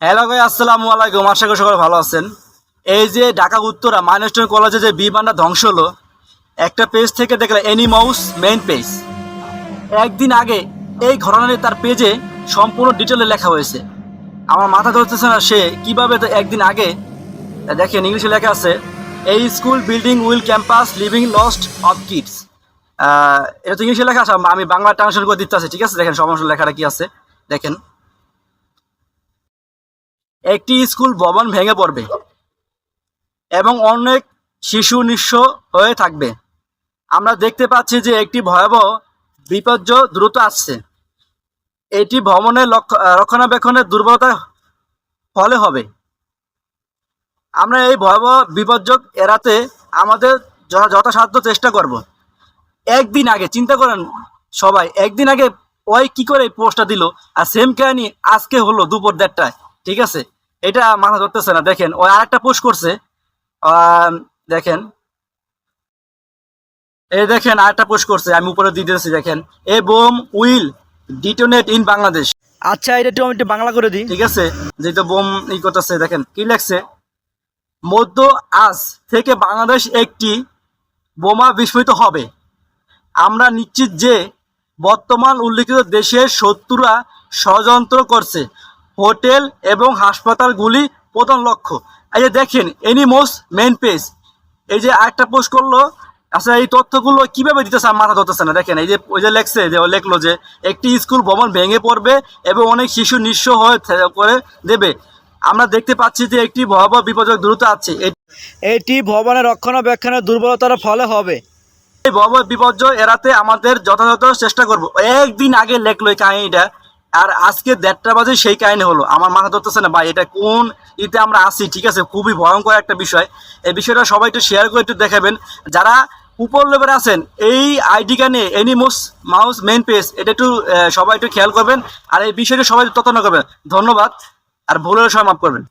Hello ভাই, আসসালামু আলাইকুম। আশা করি সকলে ভালো আছেন। এই যে ঢাকা উত্তরা মাইনস্টোন কলেজে যে বিমানটা ধ্বংস হলো, একটা পেজ থেকে দেখলাম এনিমাউস মেইন পেজ। একদিন আগে এই ঘটনা নিয়ে তার পেজে সম্পূর্ণ ডিটেলে লেখা হয়েছে। আমার মাথা ধরতেছে না সে কিভাবে তো একদিন আগে দেখেন ইংলিশে লেখা আছে, এই school building will campus living lost of kids. এটা তো ইংলিশে লেখা আছে, আমি বাংলা ট্রান্সলেট করে দিতে আছে। ঠিক আছে, দেখেন সমস্যা লেখাটা কি আছে দেখেন। একটি স্কুল ভবন ভেঙে পড়বে এবং অনেক শিশু নিঃস্ব হয়ে থাকবে। আমরা দেখতে পাচ্ছি যে একটি ভয়াবহ বিপর্যয় দ্রুত আসছে। এটি ভবনের রক্ষণাবেক্ষণের দুর্বলতার ফলে হবে। আমরা এই ভয়াবহ বিপর্যয় এড়াতে আমাদের যথাসাধ্য চেষ্টা করব। একদিন আগে চিন্তা করেন সবাই, একদিন আগে ওই কি করে এই পোস্টটা দিল, আর সেম কাহিনী আজকে হলো দুপুর 1:30টায়। ঠিক আছে, এটা মাথা ধরতেছে না। দেখেন ওই আরেকটা পোস্ট করছে, দেখেন এই দেখেন আরেকটা পোস্ট করছে, আমি উপরে দিয়ে দিয়েছি দেখেন, এ বোম উইল ডিটোনেট ইন বাংলাদেশ। আচ্ছা, এটা একটু আমি একটু বাংলা করে দিই। ঠিক আছে, যেহেতু বোম করতেছে, দেখেন কি লেখছে, মধ্য আজ থেকে বাংলাদেশ একটি বোমা বিস্ফোরিত হবে। আমরা নিশ্চিত যে বর্তমান উল্লিখিত দেশের শত্রুরা ষড়যন্ত্র করছে। হোটেল এবং হাসপাতালগুলি প্রধান লক্ষ্য। এই যে দেখেন এনিমোস মেইন পেজ, এই যে আরেকটা পোস্ট করলো। আচ্ছা, এই তথ্যগুলো কিভাবে দিতেছে আমার মাথা ধরতেছে না। দেখেন এই যে ওই যে লেখছে, যে লেখলো যে একটি স্কুল ভবন ভেঙে পড়বে এবং অনেক শিশু নিঃস্ব হয়ে করে দেবে। আমরা দেখতে পাচ্ছি যে একটি ভয়াবহ বিপর্যয় দ্রুত আছে। এটি ভবনের রক্ষণাবেক্ষণের দুর্বলতার ফলে হবে। এই ভয়াবহ বিপর্যয় এড়াতে আমাদের যথাযথ চেষ্টা করব। একদিন আগে লেখলো এই কাহিনীটা, আর আজকে 1:30 বাজে সেই কাহিনী হলো। আমার মাথা ধরতেছে না ভাই, এটা কোন ইতে আমরা আসি। ঠিক আছে, খুবই ভয়ঙ্কর একটা বিষয়। এই বিষয়টা সবাই একটু শেয়ার করে একটু দেখাবেন। যারা উপর লেভেলে আছেন, এই আইডিকা নিয়ে এনিমোস মাউস মেইন পেজ, এটা একটু সবাই একটু খেয়াল করবেন, আর এই বিষয়টা সবাই তত্ত্বাবধান করবেন। ধন্যবাদ, আর ভুল হলে সবাই মাফ করবেন।